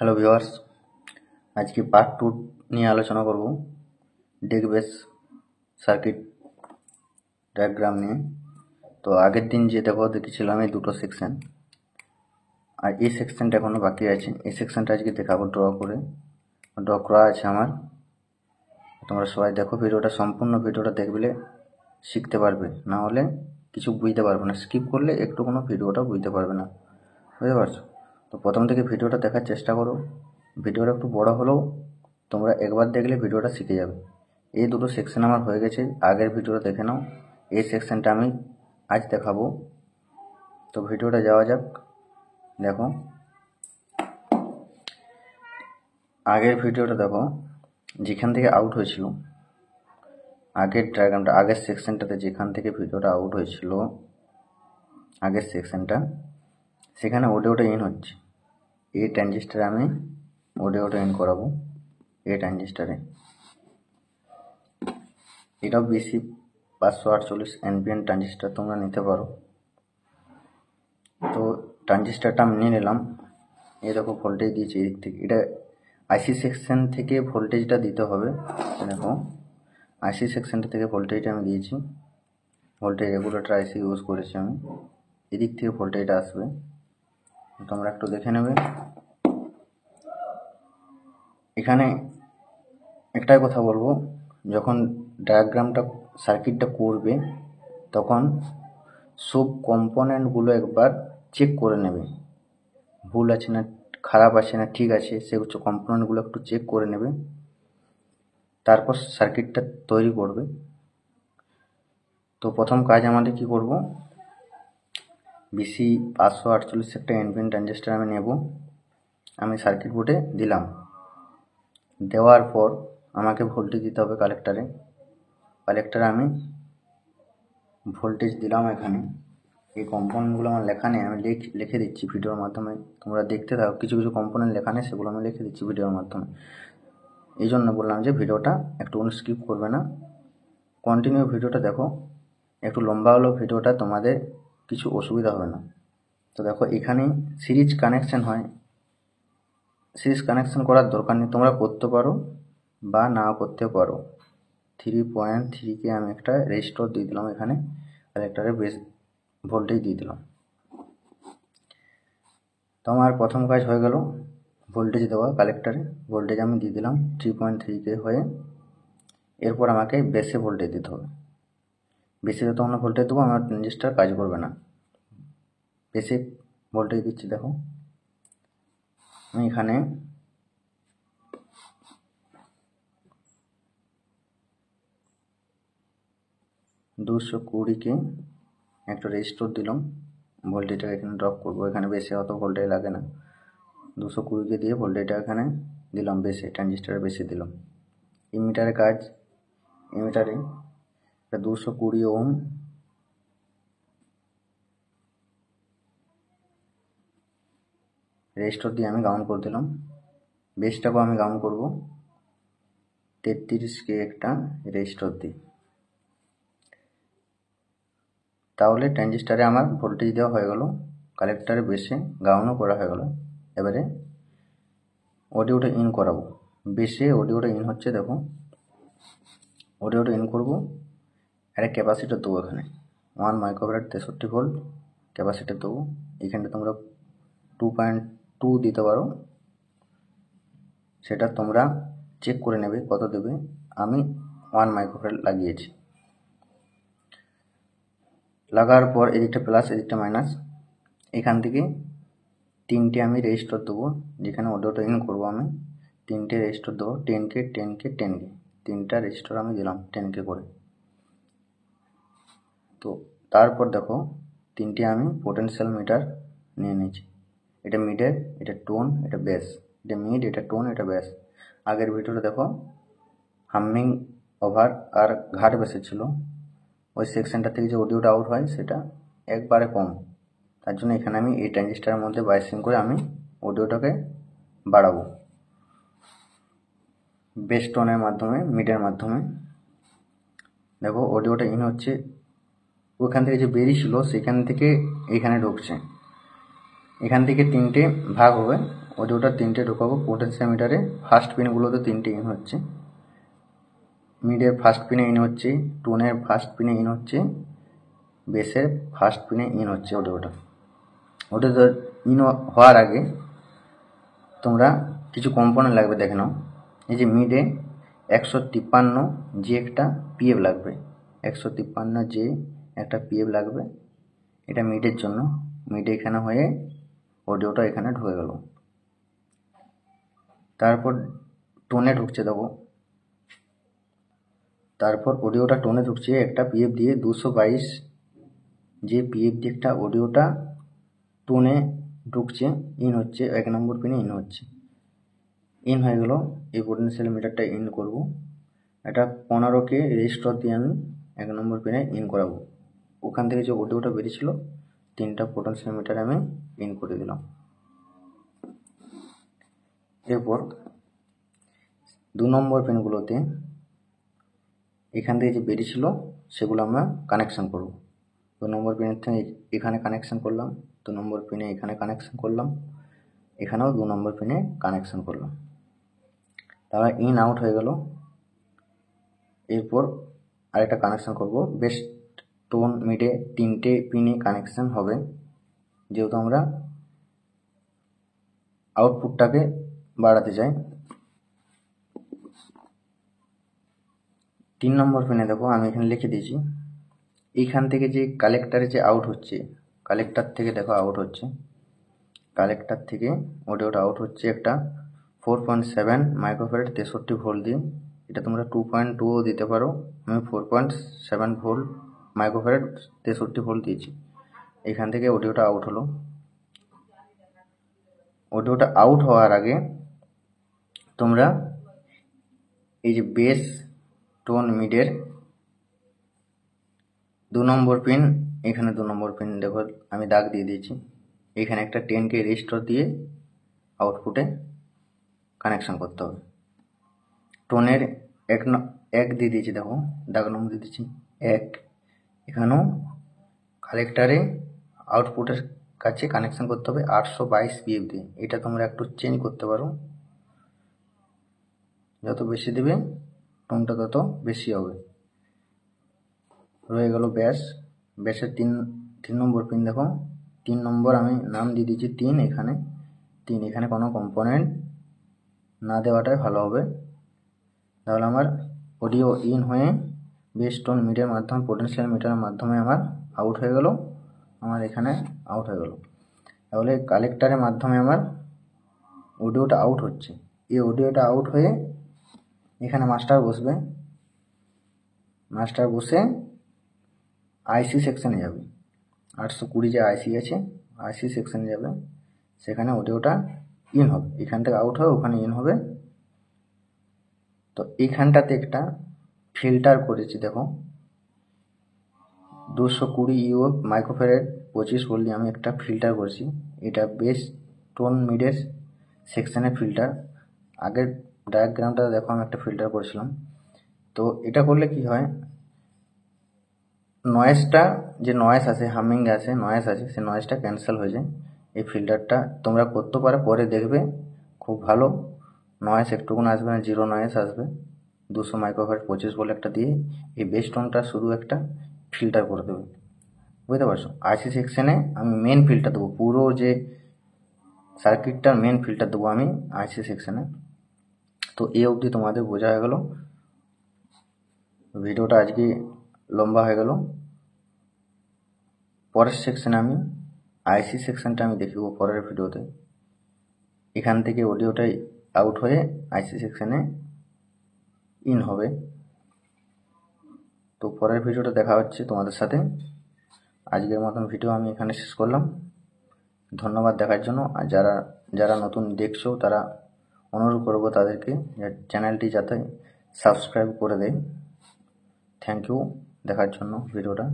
Hello viewers, আজকে part 2 নিয়ে আলোচনা করব ডেক বেস সার্কিট ডায়াগ্রাম নিয়ে। তো আগের দিন যে দেখেছিলাম এই দুটো সেকশন, আর এই সেকশনটা এখনো বাকি আছে। এই সেকশনটা আজকে দেখাবো ড্র করা আছে আমার। তোমরা সবাই দেখো ভিডিওটা, সম্পূর্ণ ভিডিওটা দেখলে শিখতে পারবে, না হলে কিছু বুঝতে পারবে না। স্কিপ করলে একটু কোনো ভিডিওটা বুঝতে পারবে না, বুঝতে পারছো? তো প্রথম থেকে ভিডিওটা দেখার চেষ্টা করো। ভিডিওটা একটু বড় হলেও তোমরা একবার দেখলে ভিডিওটা শিখে যাবে। এই দুটো সেকশন আমার হয়ে গেছে, আগের ভিডিওটা দেখে নাও। এই সেকশনটা আমি আজ দেখাবো। তো ভিডিওটা যাওয়া যাক। দেখো, আগের ভিডিওটা দেখো, যেখান থেকে আউট হয়েছিল, আগের ডায়াগ্রামটা, আগের সেকশনটাতে যেখান থেকে ভিডিওটা আউট হয়েছিল, আগের সেকশনটা, সেখানে অডিওটা ইন হচ্ছে। এই ট্রানজিস্টারে আমি অডিওটা ইন করাবো। এই ট্রানজিস্টারে এটাও BC 548 NPN ট্রানজিস্টার তোমরা নিতে পারো। তো ট্রানজিস্টারটা আমি নিয়ে নিলাম। এই দেখো ভোল্টেজ দিয়েছি এদিক থেকে। এটা আইসি সেকশন থেকে ভোল্টেজটা দিতে হবে। দেখো, আইসি সেকশনটা থেকে ভোল্টেজটা আমি দিয়েছি। ভোল্টেজ রেগুলেটর আইসি ইউজ করেছি আমি। এদিক থেকে ভোল্টেজটা আসবে, তোমরা একটু দেখে নেবে। এখানে একটাই কথা বলবো, যখন ডায়াগ্রামটা সার্কিটটা করবে তখন সব কম্পোনেন্টগুলো একবার চেক করে নেবে, ভুল আছে না, খারাপ আছে না, ঠিক আছে, সেগুলো কম্পোনেন্টগুলো একটু চেক করে নেবে। তারপর সার্কিটটা তৈরি করবে। তো প্রথম কাজ আমাদের কি করব, BC 548 একটা NPN ট্রানজিস্টার আমি নেব। আমি সার্কিট বোর্ডে দিলাম। দেওয়ার পর আমাকে ভোল্টেজ দিতে হবে কালেক্টারে। আমি ভোল্টেজ দিলাম এখানে। এই কম্পোনেন্টগুলো আমার লেখা নেই, আমি লিখে দিচ্ছি ভিডিওর মাধ্যমে। তোমরা দেখতে থাকো, কিছু কিছু কম্পোনেন্ট লেখা নেই, সেগুলো আমি লিখে দিচ্ছি ভিডিওর মাধ্যমে। এই জন্য বললাম যে ভিডিওটা একটু স্কিপ করবে না, কন্টিনিউ ভিডিওটা দেখো। একটু লম্বা হলেও ভিডিওটা তোমাদের কিছু অসুবিধা হবে না। তো দেখো, এখানে সিরিজ কানেকশন হয়। সিরিজ কানেকশন করার দরকার নেই, তোমরা করতে পারো বা নাও করতে পারো। 3.3 কে আমি একটা রেজিস্টর দিয়ে দিলাম এখানে, কালেক্টরে বেস ভোল্টেজ দিয়ে দিলাম। তো আমার প্রথম কাজ হয়ে গেল ভোল্টেজ দেওয়া। কালেক্টরে ভোল্টেজ আমি দিয়ে দিলাম 3.3K হয়ে। এরপর আমাকে বেসে ভোল্টেজ দিতে হবে। বেসে যত আমরা ভোল্টেজ দেবো আমার ট্রানজিস্টার কাজ করবে না। বেসে ভোল্টেজ দিচ্ছি। দেখো, আমি এখানে 220K একটা রেজিস্টর দিলাম। ভোল্টেজটা এখানে ড্রপ করবো, এখানে বেশি অত ভোল্টেজ লাগে না। 220K দিয়ে ভোল্টেজটা এখানে দিলাম, বেশি ট্রানজিস্টারে বেশি দিলাম। ইমিটারের কাজ, ইমিটারে 220 ওহম রেজিস্টর দিয়ে আমি গ্রাউন্ড করে দিলাম। বেসটাকেও আমি গ্রাউন্ড করবো 33K একটা রেজিস্টর দিই। তাহলে ট্রানজিস্টারে আমার ভোল্টেজ দেওয়া হয়ে গেল, কালেক্টরে বেসে গ্রাউন্ডও করা হয়ে গেল। এবারে অডিওটা ইন করাবো। বেসে অডিওটা ইন হচ্ছে, দেখো অডিওটা ইন করবো। একটা ক্যাপাসিটার দেবো এখানে, 1 মাইক্রোফ্যারাড 63 ভোল্ট ক্যাপাসিটার দেবো। এখানটা তোমরা 2.2 দিতে পারো, সেটা তোমরা চেক করে নেবে কত দেবে। আমি 1 মাইক্রোফ্যারাড লাগিয়েছি। লাগার পর এদিকটা প্লাস এদিকটা মাইনাস। এখান থেকে 3টে আমি রেজিস্টর দেবো, যেখানে অডিওটা ইন করবো আমি 3টে রেজিস্টর দেবো। 10K 10K 10K 3টা রেজিস্টর আমি দিলাম 10K করে। তো তারপর দেখো, 3টে আমি পোটেনশিয়াল মিটার নিয়ে নিয়েছি। এটা মিডের, এটা টোন, এটা বেস। এটা মিড, এটা টোন, এটা বেস। আগের ভিডিওটা দেখো, হামিং ওভার আর ঘাট বেসে ছিল। ওই সেকশনটা থেকে যে অডিওটা আউট হয় সেটা একবারে কম, তার জন্য এখানে আমি এই ট্রানজিস্টারের মধ্যে বাইসিং করে আমি অডিওটাকে বাড়াবো বেস টোনের মাধ্যমে, মিডের মাধ্যমে। দেখো অডিওটা ইন হচ্ছে, ওখান থেকে যে বেরিয়েছিল সেখান থেকে এখানে ঢুকছে। এখান থেকে 3টে ভাগ হবে, অডিওটা 3টে ঢোকাবো। পোটেনশিওমিটারে ফার্স্ট পিনগুলোতে 3টে ইন হচ্ছে, মিডের ফার্স্ট পিনে ইন হচ্ছে, টোনের ফার্স্ট পিনে ইন হচ্ছে, বেসের ফার্স্ট পিনে ইন হচ্ছে। অডিওটা ইন হওয়ার আগে তোমরা কিছু কম্পোনেন্ট লাগবে দেখে নাও। এই যে মিডে 153 যে একটা পিএফ লাগবে, 153 যে একটা পিএফ লাগবে, এটা মিডের জন্য। মিডে এখানে হয়ে অডিওটা এখানে ঢুকে গেল। তারপর টোনে ঢুকছে দেখো, তারপর অডিওটা টোনে ঢুকছে একটা পিএফ দিয়ে 222 যে পিএফ দিয়ে একটা অডিওটা টোনে ঢুকছে, ইন হচ্ছে, 1 নম্বর পিনে ইন হচ্ছে। ইন হয়ে গেল। এই পোটেনশিয়াল মিটারটা ইন করব। এটা 15কে রেজিস্টার দিয়ে আমি 1 নম্বর পিনে ইন করাবো। ওখান থেকে যে অডিওটা বেরিয়েছিল 3টা পোটেনশিয়াল মিটারে আমি ইন করে দিলাম। এরপর 2 নম্বর পিনগুলোতে এখান থেকে যে বেরিয়েছিল সেগুলো আমরা কানেকশন করব। 2 নম্বর পিনের থেকে এখানে কানেকশন করলাম, 2 নম্বর পিনে এখানে কানেকশন করলাম, এখানেও 2 নম্বর পিনে কানেকশন করলাম। তারপর ইন আউট হয়ে গেল। এরপর আরেকটা কানেকশন করব। বেস, টোন, মিডে 3টে পিনে কানেকশন হবে, যেহেতু আমরা আউটপুটটাকে বাড়াতে চাই। 3 নম্বর পিনে দেখো আমি এখানে লিখে দিয়েছি, এইখান থেকে যে কালেক্টারে যে আউট হচ্ছে, কালেক্টার থেকে দেখো আউট হচ্ছে, কালেক্টার থেকে অডিওটা আউট হচ্ছে একটা 4.7 মাইক্রোফ্যারাড 63 ভোল্ট দিয়ে। এটা তোমরা 2.2 দিতে পারো, আমি 4.7 ভোল্ট মাইক্রোফ্যারাড 63 ভোল্ট দিয়েছি। এখান থেকে অডিওটা আউট হলো। অডিওটা আউট হওয়ার আগে তোমরা এই যে বেস, টোন, মিডের 2 নম্বর পিন, এখানে 2 নম্বর পিন দেখো আমি দাগ দিয়ে দিয়েছি, এখানে একটা 10K রেজিস্টার দিয়ে আউটপুটে কানেকশন করতে হবে। টোনের 1 দিয়ে দিয়েছি, দেখো দাগ নম্বর দিয়ে দিচ্ছি 1। এখানেও কালেক্টারে আউটপুটের কাছে কানেকশন করতে হবে 822 পিএফ দিয়ে। এটা তোমরা একটু চেঞ্জ করতে পারো, যত বেশি দেবে টোনটা তত বেশি হবে। রয়ে গেল ব্যাস, ব্যাসের 3 নম্বর পিন দেখো, 3 নম্বর আমি নাম দিয়ে দিয়েছি 3, এখানে 3, এখানে কোনো কম্পোনেন্ট না দেওয়াটাই ভালো হবে। তাহলে আমার অডিও ইন হয়ে বেস, টোন, মিডের মাধ্যমে পোটেনশিয়াল মিটারের মাধ্যমে আমার আউট হয়ে গেল, আমার এখানে আউট হয়ে গেল। তাহলে কালেক্টারের মাধ্যমে আমার অডিওটা আউট হচ্ছে। এই অডিওটা আউট হয়ে এখানে মাস্টার বসবে, মাস্টার বসে আইসি সেকশনে যাবে, 820 যে আইসি আছে আইসি সেকশনে যাবে, সেখানে অডিওটা ইন হবে। এখান থেকে আউট হবে, ওখানে ইন হবে। তো এইখানটাতে একটা ফিল্টার করেছি দেখো, 220 ইউএফ মাইক্রোফ্যারাড 25 ভোল্ট দিয়ে আমি একটা ফিল্টার করেছি। এটা বেস, টোন, মিডের সেকশনের ফিল্টার। আগের ডায়াগ্রামটা দেখো আমি একটা ফিল্টার করেছিলাম। তো এটা করলে কি হয়, নয়েজটা, যে নয়েজ আছে, হামিং আছে, নয়েজ আছে, সেই নয়েজটা ক্যান্সেল হয়ে যায়। এই ফিল্টারটা তোমরা করতে পারো, পরে দেখবে খুব ভালো নয়েজ একটুকুন আসবে না, জিরো নয়েজ আসবে। 200 মাইক্রোফ্যারাড 25 ভোল্ট একটা দিয়ে এই বেস টোনটা শুধু একটা ফিল্টার করে দেবে, বুঝতে পারছো। আইসি সেকশনে আমি মেন ফিল্টার দেবো, পুরো যে সার্কিটটার মেন ফিল্টার দেবো আমি আইসি সেকশনে। তো এই অবধি তোমাদের বোঝা হয়ে গেল। ভিডিওটা আজকে লম্বা হয়ে গেল। পরের সেকশনে আমি আইসি সেকশনটা আমি দেখিব পরের ভিডিওতে। এখান থেকে অডিওটাই আউট হয়ে আইসি সেকশনে ইন হবে। তো পরের ভিডিওটা দেখা হচ্ছে তোমাদের সাথে। আজকের মতন ভিডিও আমি এখানে শেষ করলাম। ধন্যবাদ দেখার জন্য। আর যারা নতুন দেখছো তারা অনুরোধ করবো তাদেরকে চ্যানেলটি যাতে সাবস্ক্রাইব করে দেয়। থ্যাংক ইউ দেখার জন্য ভিডিওটা।